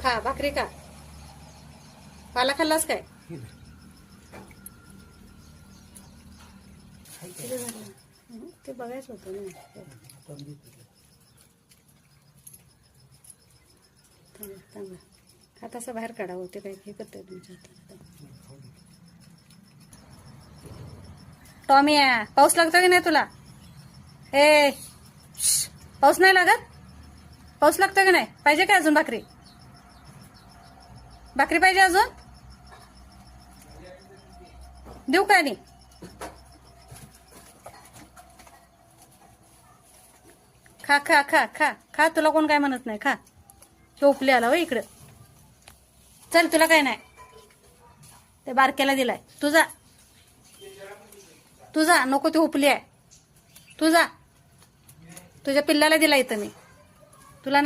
खा भाकरी खा. पाला खाल्लास काय? ते बघायचं होतं ना. थांबा हात असं बाहेर काढावं. ते काही हे करतंय तुमच्या हातात. टॉमी पाऊस लागतो की नाही तुला? ए पाऊस नाही लागत? पाऊस लागतो की नाही? पाहिजे काय अजून भाकरी? भाकरी पाहिजे अजून? देऊ काय नाही? खा खा खा खा खा. तुला कोण काय म्हणत नाही. खा. उपले आला हो इकडं. चल तुला काय नाही. ते बारक्याला दिलाय. तुझा नको. ती उपली आहे. तुझा तुझ्या पिल्लाला दिला इथं मी.